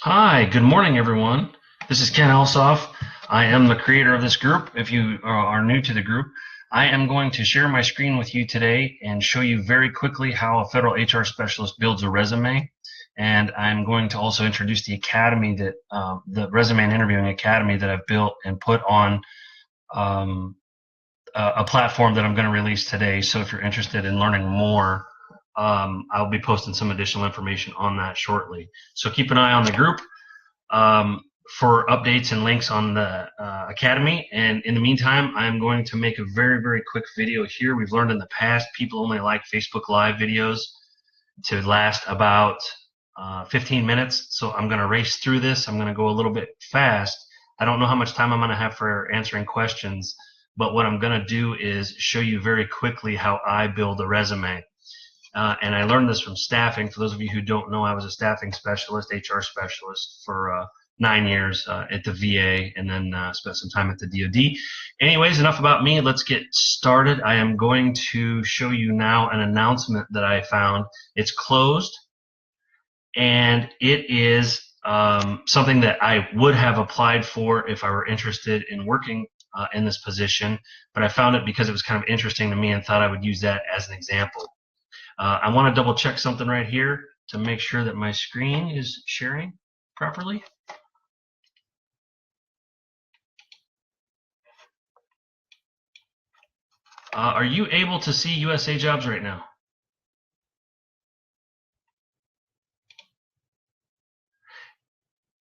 Hi, good morning, everyone. This is Ken Elsoff. I am the creator of this group. If you are new to the group, I am going to share my screen with you today and show you very quickly how a federal HR specialist builds a resume. And I'm going to also introduce the academy that the Resume and Interviewing Academy that I've built and put on a platform that I'm going to release today. So if you're interested in learning more, I'll be posting some additional information on that shortly. So keep an eye on the group for updates and links on the Academy. And in the meantime, I'm going to make a very, very quick video here. We've learned in the past people only like Facebook Live videos to last about 15 minutes. So I'm going to race through this. I'm going to go a little bit fast. I don't know how much time I'm going to have for answering questions, but what I'm going to do is show you very quickly how I build a resume. And I learned this from staffing. For those of you who don't know, I was a staffing specialist, HR specialist for 9 years at the VA, and then spent some time at the DoD. Anyways, enough about me. Let's get started. I am going to show you now an announcement that I found. It's closed, and it is something that I would have applied for if I were interested in working in this position, but I found it because it was kind of interesting to me and thought I would use that as an example. I want to double check something right here to make sure that my screen is sharing properly. Are you able to see USAJOBS right now?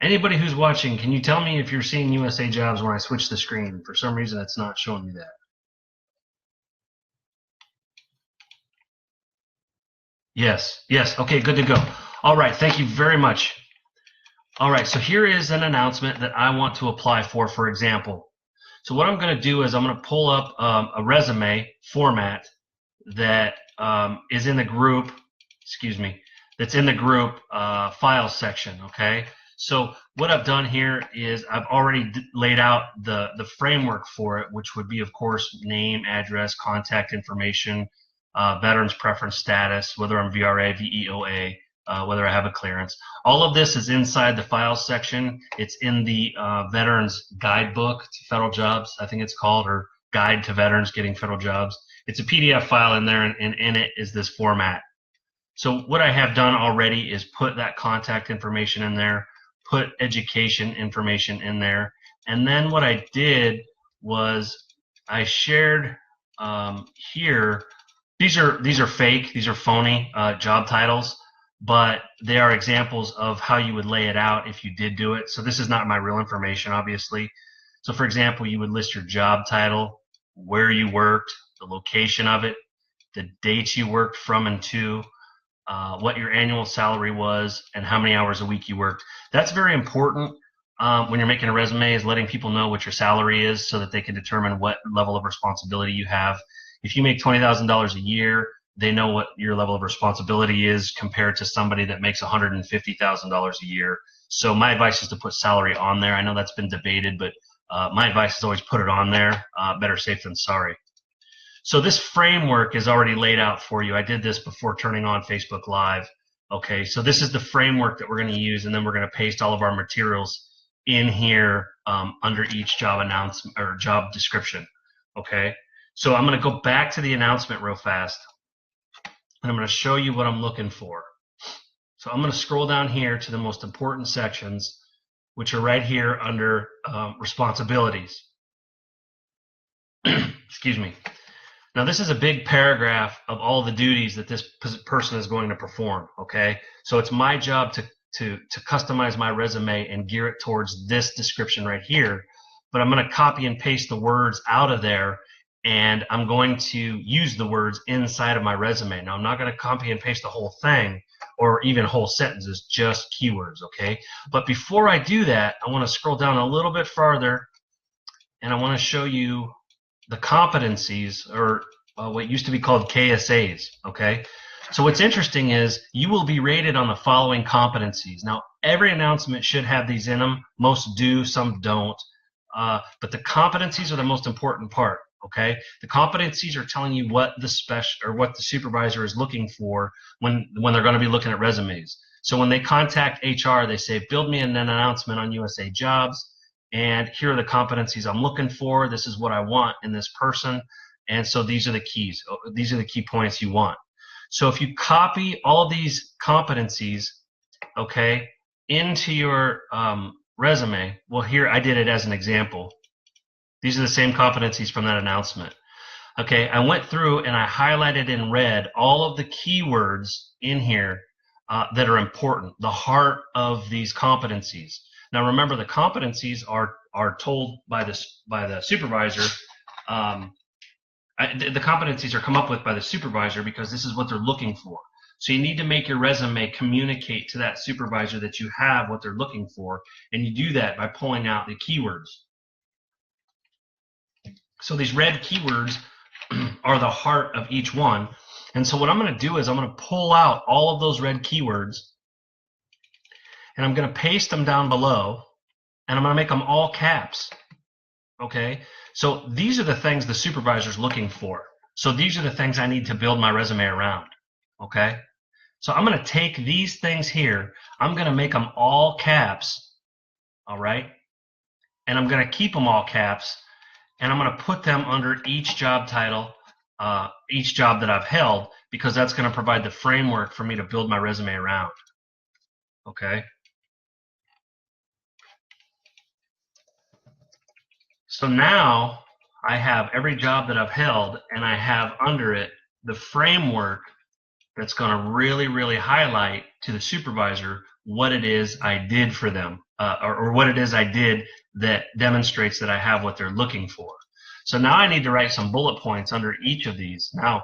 Anybody who's watching, can you tell me if you're seeing USAJOBS when I switch the screen? For some reason, it's not showing me that. Yes, yes, okay, good to go. All right, thank you very much. All right, so here is an announcement that I want to apply for example. So what I'm going to do is I'm going to pull up a resume format that is in the group, that's in the group files section, okay? So what I've done here is I've already laid out the framework for it, which would be, of course, name, address, contact information, veterans preference status, whether I'm VRA, VEOA, whether I have a clearance. All of this is inside the files section. It's in the Veterans Guidebook to Federal Jobs, I think it's called, or Guide to Veterans Getting Federal Jobs. It's a PDF file in there, and in it is this format. So what I have done already is put that contact information in there, put education information in there, and then what I did was I shared here. These are fake. These are phony job titles, but they are examples of how you would lay it out if you did do it. So this is not my real information, obviously. So for example, you would list your job title, where you worked, the location of it, the dates you worked from and to, what your annual salary was, and how many hours a week you worked. That's very important when you're making a resume, is letting people know what your salary is so that they can determine what level of responsibility you have. If you make $20,000 a year, they know what your level of responsibility is compared to somebody that makes $150,000 a year. So my advice is to put salary on there. I know that's been debated, but my advice is always put it on there. Better safe than sorry. So this framework is already laid out for you. I did this before turning on Facebook Live. Okay, so this is the framework that we're going to use, and then we're going to paste all of our materials in here under each job announcement or job description. Okay, so I'm going to go back to the announcement real fast, and I'm going to show you what I'm looking for. So I'm going to scroll down here to the most important sections, which are right here under responsibilities. Excuse me. Now, this is a big paragraph of all the duties that this person is going to perform, okay? So it's my job to customize my resume and gear it towards this description right here, but I'm going to copy and paste the words out of there, and I'm going to use the words inside of my resume. Now, I'm not going to copy and paste the whole thing or even whole sentences, just keywords, okay? But before I do that, I want to scroll down a little bit farther, and I want to show you the competencies, or what used to be called KSAs, okay? So what's interesting is you will be rated on the following competencies. Now, every announcement should have these in them. Most do, some don't. But the competencies are the most important part, okay? The competencies are telling you what the supervisor is looking for when they're going to be looking at resumes. So when they contact HR, they say, build me an announcement on USAJOBS, and here are the competencies I'm looking for. This is what I want in this person. And so these are the keys. These are the key points you want. So if you copy all of these competencies, okay, into your resume, well, here I did it as an example. These are the same competencies from that announcement. Okay, I went through and I highlighted in red all of the keywords in here that are important, the heart of these competencies. Now remember, the competencies are told by the supervisor. The competencies are come up with by the supervisor because this is what they're looking for. So you need to make your resume communicate to that supervisor that you have what they're looking for, and you do that by pulling out the keywords. So these red keywords are the heart of each one. And so what I'm going to do is I'm going to pull out all of those red keywords, and I'm going to paste them down below, and I'm going to make them all caps. Okay, so these are the things the supervisor's looking for. So these are the things I need to build my resume around. Okay, so I'm going to take these things here, I'm going to make them all caps. All right, and I'm going to keep them all caps, and I'm going to put them under each job title, each job that I've held, because that's going to provide the framework for me to build my resume around. Okay. So now I have every job that I've held, and I have under it the framework that's going to really, really highlight to the supervisor what it is I did for them, or what it is I did that demonstrates that I have what they're looking for. So now I need to write some bullet points under each of these. Now,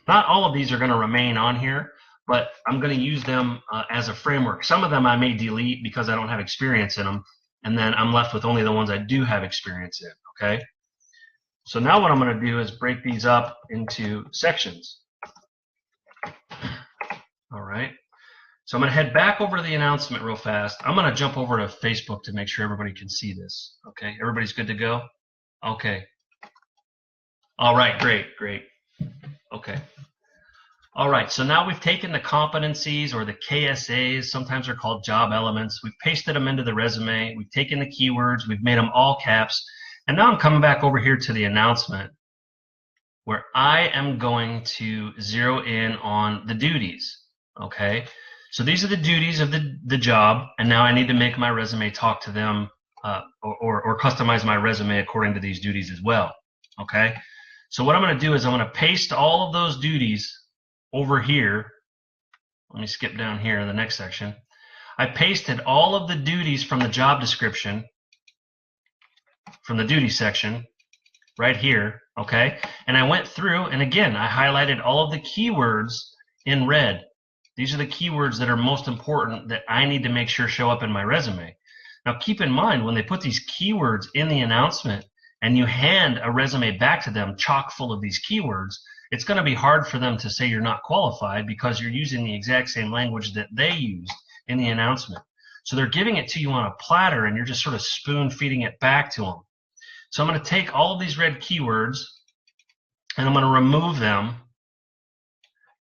not all of these are going to remain on here, but I'm going to use them as a framework. Some of them I may delete because I don't have experience in them, and then I'm left with only the ones I do have experience in, okay? So now what I'm going to do is break these up into sections. All right. So I'm going to head back over to the announcement real fast. I'm going to jump over to Facebook to make sure everybody can see this. Okay, everybody's good to go? Okay. All right, great. Okay. All right, so now we've taken the competencies, or the KSAs, sometimes they're called job elements. We've pasted them into the resume. We've taken the keywords. We've made them all caps. And now I'm coming back over here to the announcement, where I am going to zero in on the duties. Okay, so these are the duties of the job, and now I need to make my resume talk to them, or customize my resume according to these duties as well. Okay, so what I'm going to do is I'm going to paste all of those duties over here. Let me skip down here in the next section. I pasted all of the duties from the job description, from the duty section, right here, okay? And I went through, and again, I highlighted all of the keywords in red. These are the keywords that are most important that I need to make sure show up in my resume. Now, keep in mind, when they put these keywords in the announcement and you hand a resume back to them chock full of these keywords, it's going to be hard for them to say you're not qualified because you're using the exact same language that they used in the announcement. So they're giving it to you on a platter, and you're just sort of spoon feeding it back to them. So I'm going to take all of these red keywords, and I'm going to remove them,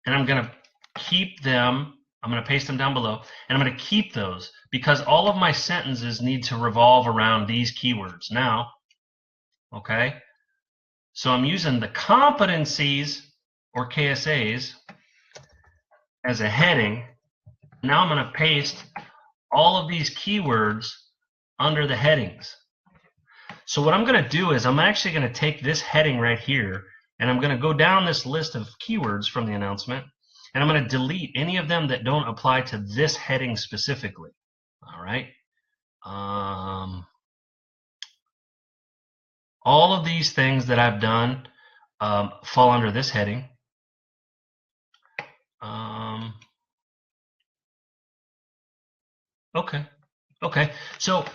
and I'm going to keep them. I'm going to paste them down below, and I'm going to keep those because all of my sentences need to revolve around these keywords now. Okay? So I'm using the competencies, or KSAs, as a heading. Now I'm going to paste all of these keywords under the headings. So what I'm going to do is I'm actually going to take this heading right here, and I'm going to go down this list of keywords from the announcement, and I'm going to delete any of them that don't apply to this heading specifically. All right. All of these things that I've done fall under this heading. Okay. So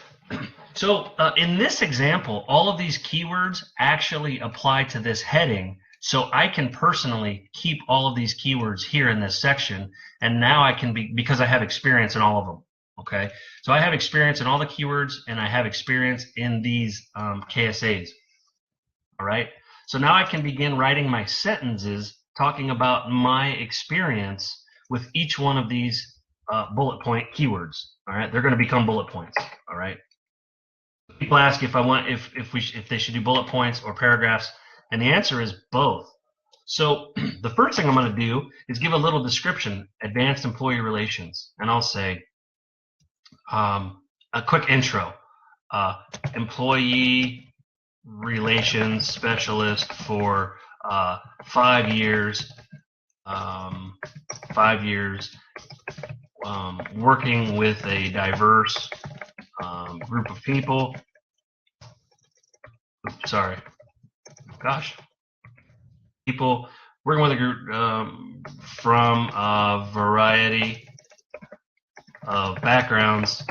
in this example, all of these keywords actually apply to this heading. So I can personally keep all of these keywords here in this section, and now I can because I have experience in all of them. Okay. So I have experience in all the keywords, and I have experience in these KSAs. All right. So now I can begin writing my sentences talking about my experience with each one of these bullet point keywords. All right, they're going to become bullet points. All right. People ask if they should do bullet points or paragraphs, and the answer is both. So the first thing I'm going to do is give a little description, advanced employee relations, and I'll say a quick intro, employee relations specialist for 5 years, working with a diverse group of people. Sorry, gosh. People working with a group from a variety of backgrounds,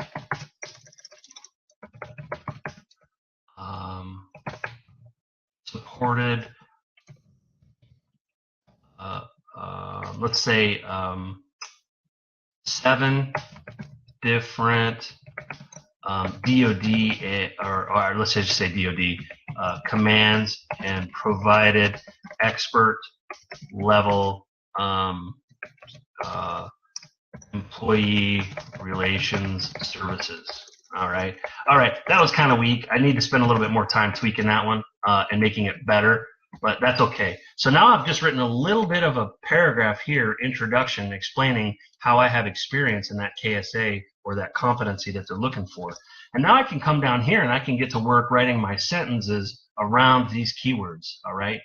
supported, let's say 7 different DoD, or let's just say DoD commands, and provided expert level employee relations services. All right. That was kind of weak. I need to spend a little bit more time tweaking that one and making it better, but that's okay. So now I've just written a little bit of a paragraph here, introduction, explaining how I have experience in that KSA or that competency that they're looking for. And now I can come down here and I can get to work writing my sentences around these keywords. All right.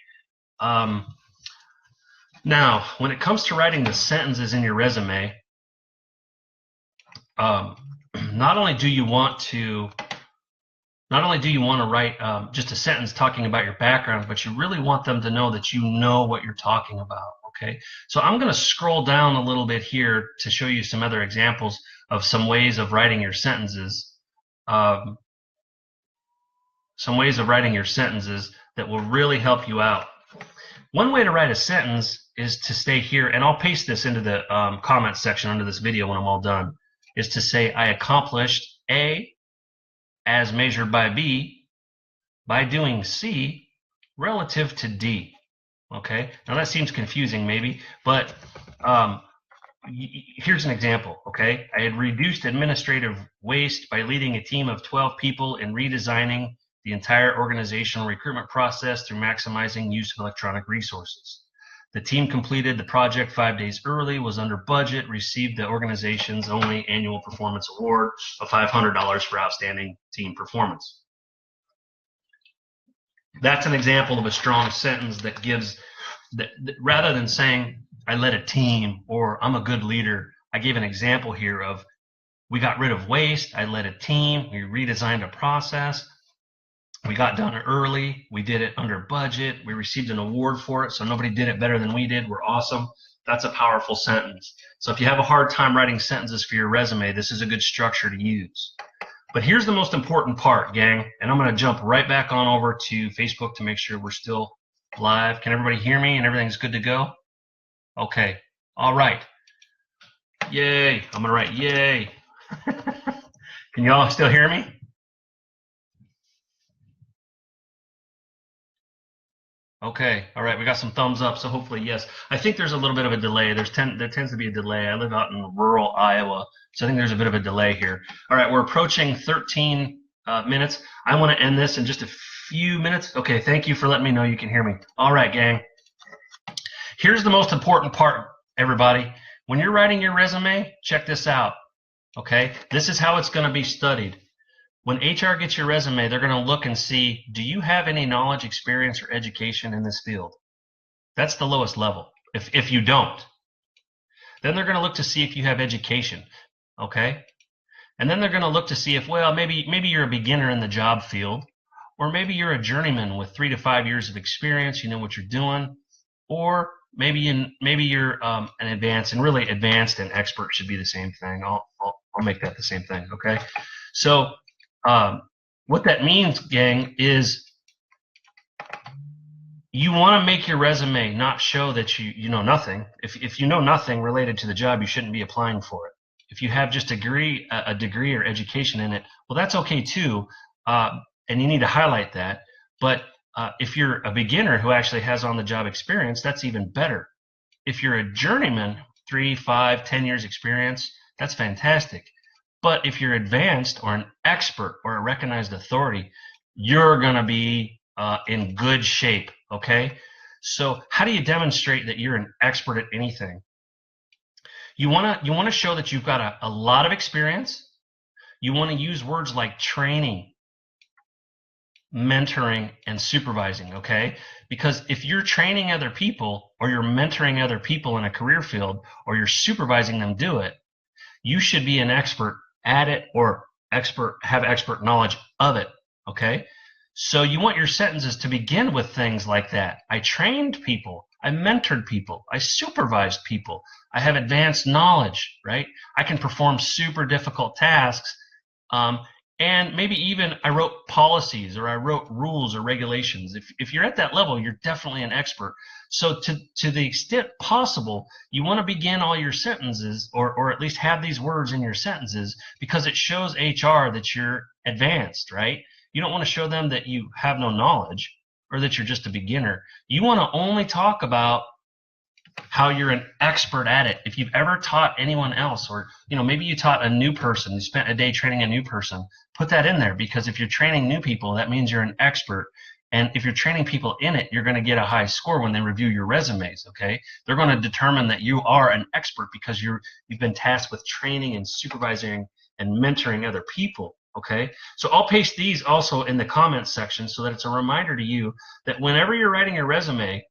Now, when it comes to writing the sentences in your resume, not only do you want to write just a sentence talking about your background, but you really want them to know that you know what you're talking about. Okay, so I'm going to scroll down a little bit here to show you some other examples of some ways of writing your sentences. Some ways of writing your sentences that will really help you out. One way to write a sentence is to stay here, and I'll paste this into the comments section under this video when I'm all done, is to say I accomplished A as measured by B by doing C relative to D. Okay, now that seems confusing maybe, but here's an example. Okay, I had reduced administrative waste by leading a team of 12 people in redesigning the entire organizational recruitment process through maximizing use of electronic resources. The team completed the project 5 days early, was under budget, received the organization's only annual performance award of $500 for outstanding team performance. That's an example of a strong sentence that gives, that rather than saying, I led a team or I'm a good leader, I gave an example here of we got rid of waste, I led a team, we redesigned a process, we got done early, we did it under budget, we received an award for it, so nobody did it better than we did, we're awesome. That's a powerful sentence. So if you have a hard time writing sentences for your resume, this is a good structure to use. But here's the most important part, gang, and I'm going to jump right back on over to Facebook to make sure we're still live. Can everybody hear me and everything's good to go? Okay, all right. Yay, I'm going to write yay. Can you all still hear me? Okay, all right, we got some thumbs up, so hopefully yes. I think there's a little bit of a delay. There tends to be a delay. I live out in rural Iowa, so I think there's a bit of a delay here. All right, we're approaching 13 minutes. I want to end this in just a few minutes. Okay, thank you for letting me know you can hear me. All right, gang. Here's the most important part, everybody. When you're writing your resume, check this out, okay? This is how it's going to be studied. When HR gets your resume, they're going to look and see, do you have any knowledge, experience, or education in this field? That's the lowest level, if you don't. Then they're going to look to see if you have education, okay? And then they're going to look to see if, well, maybe you're a beginner in the job field, or maybe you're a journeyman with 3 to 5 years of experience, you know what you're doing, or maybe you're an advanced, and really advanced and expert should be the same thing. I'll make that the same thing, okay? So what that means, gang, is you want to make your resume not show that you know nothing. If you know nothing related to the job, you shouldn't be applying for it. If you have just a degree or education in it, well, that's okay too, and you need to highlight that. But if you're a beginner who actually has on-the-job experience, that's even better. If you're a journeyman, 3, 5, 10 years experience, That's fantastic. But if you're advanced or an expert or a recognized authority, you're going to be in good shape, okay? So how do you demonstrate that you're an expert at anything? You want to show that you've got a lot of experience. You want to use words like training, mentoring, and supervising, okay? Because if you're training other people or you're mentoring other people in a career field or you're supervising them do it, you should be an expert at it or have expert knowledge of it, okay? So you want your sentences to begin with things like that. I trained people. I mentored people. I supervised people. I have advanced knowledge, right? I can perform super difficult tasks. And maybe even I wrote policies or I wrote rules or regulations. If you're at that level, you're definitely an expert. So to the extent possible, you want to begin all your sentences or at least have these words in your sentences because it shows HR that you're advanced, right? You don't want to show them that you have no knowledge or that you're just a beginner. You want to only talk about how you're an expert at it. If you've ever taught anyone else, or maybe you taught a new person, you spent a day training a new person, put that in there, because if you're training new people, that means you're an expert. And if you're training people in it, you're going to get a high score when they review your resumes, okay? They're going to determine that you are an expert because you've been tasked with training and supervising and mentoring other people, okay? So I'll paste these also in the comments section so that it's a reminder to you that whenever you're writing your resume,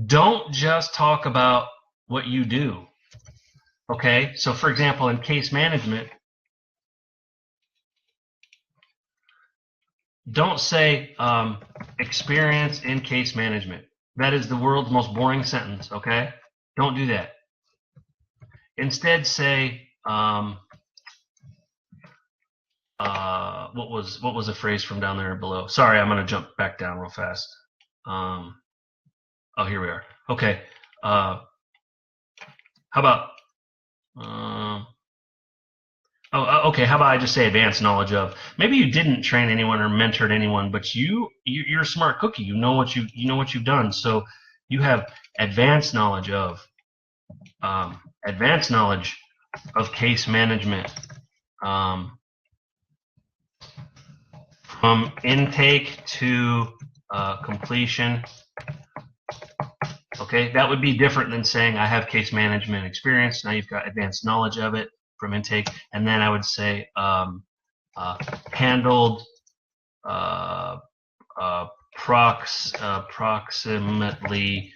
don't just talk about what you do, okay? So for example, in case management, don't say experience in case management. That is the world's most boring sentence, okay? Don't do that. Instead say, what was a phrase from down there below? Sorry, I'm going to jump back down real fast. Oh, here we are. Okay. How about, okay. How about I just say advanced knowledge of? Maybe you didn't train anyone or mentored anyone, but you're a smart cookie. You know what you've done. So you have advanced knowledge of case management, from intake to completion. Okay, that would be different than saying I have case management experience. Now you've got advanced knowledge of it from intake, and then I would say handled approximately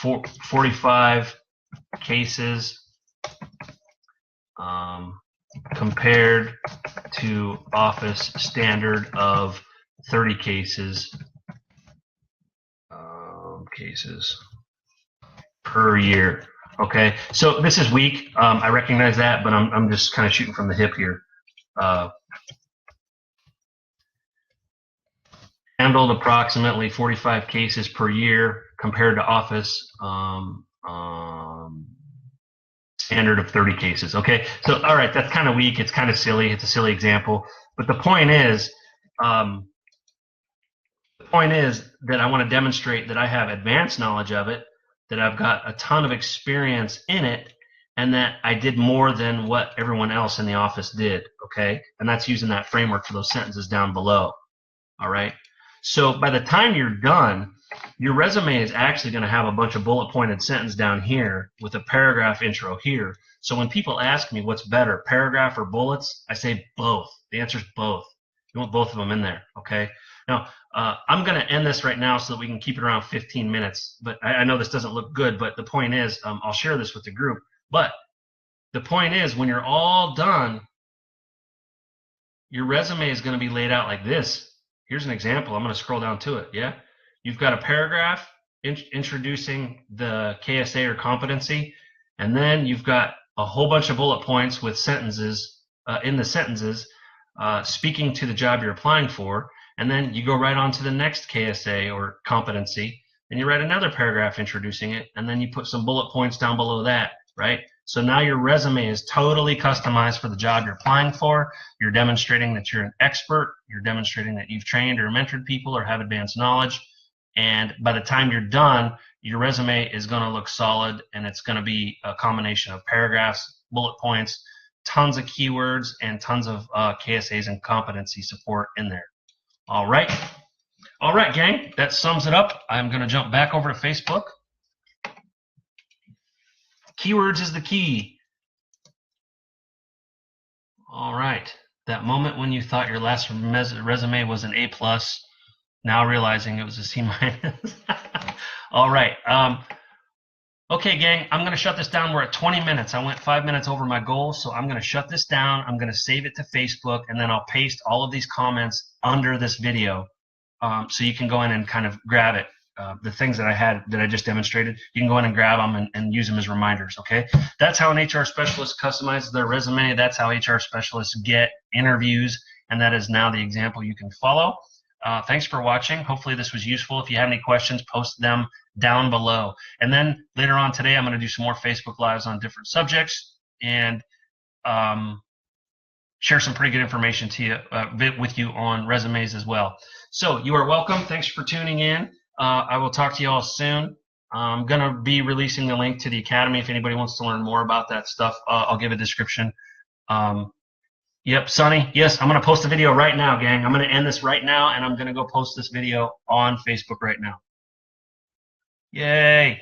45 cases compared to office standard of 30 cases per year. Okay, so this is weak. I recognize that, but I'm just kind of shooting from the hip here. Handled approximately 45 cases per year compared to office standard of 30 cases. Okay, so all right, that's kind of weak. It's kind of silly. It's a silly example, but the point is that I want to demonstrate that I have advanced knowledge of it, that I've got a ton of experience in it, and that I did more than what everyone else in the office did, okay? And that's using that framework for those sentences down below, all right? So by the time you're done, your resume is actually going to have a bunch of bullet pointed sentence down here with a paragraph intro here. So when people ask me what's better, paragraph or bullets, I say both. The answer is both. You want both of them in there, okay? Now, I'm going to end this right now so that we can keep it around 15 minutes. But I know this doesn't look good, but the point is, I'll share this with the group. But the point is, when you're all done, your resume is going to be laid out like this. Here's an example. I'm going to scroll down to it, yeah? You've got a paragraph introducing the KSA or competency, and then you've got a whole bunch of bullet points with sentences, in the sentences, speaking to the job you're applying for. And then you go right on to the next KSA or competency, and you write another paragraph introducing it, and then you put some bullet points down below that, right? So now your resume is totally customized for the job you're applying for. You're demonstrating that you're an expert. You're demonstrating that you've trained or mentored people or have advanced knowledge. And by the time you're done, your resume is going to look solid, and it's going to be a combination of paragraphs, bullet points, tons of keywords, and tons of KSAs and competency support in there. All right, gang, that sums it up. I'm going to jump back over to Facebook. Keywords is the key. All right, that moment when you thought your last resume was an A+, now realizing it was a C-. All right. Okay, gang, I'm going to shut this down. We're at 20 minutes. I went 5 minutes over my goal, so I'm going to shut this down. I'm going to save it to Facebook, and then I'll paste all of these comments under this video so you can go in and kind of grab it. The things that I just demonstrated, you can go in and grab them and use them as reminders, okay? That's how an HR specialist customizes their resume. That's how HR specialists get interviews, and that is now the example you can follow. Thanks for watching. Hopefully this was useful. If you have any questions, post them down below. And then later on today, I'm going to do some more Facebook Lives on different subjects and share some pretty good information to you, with you on resumes as well. So you are welcome. Thanks for tuning in. I will talk to you all soon. I'm going to be releasing the link to the Academy. If anybody wants to learn more about that stuff, I'll give a description. Yep, Sonny. Yes, I'm going to post a video right now, gang. I'm going to end this right now, and I'm going to go post this video on Facebook right now. Yay.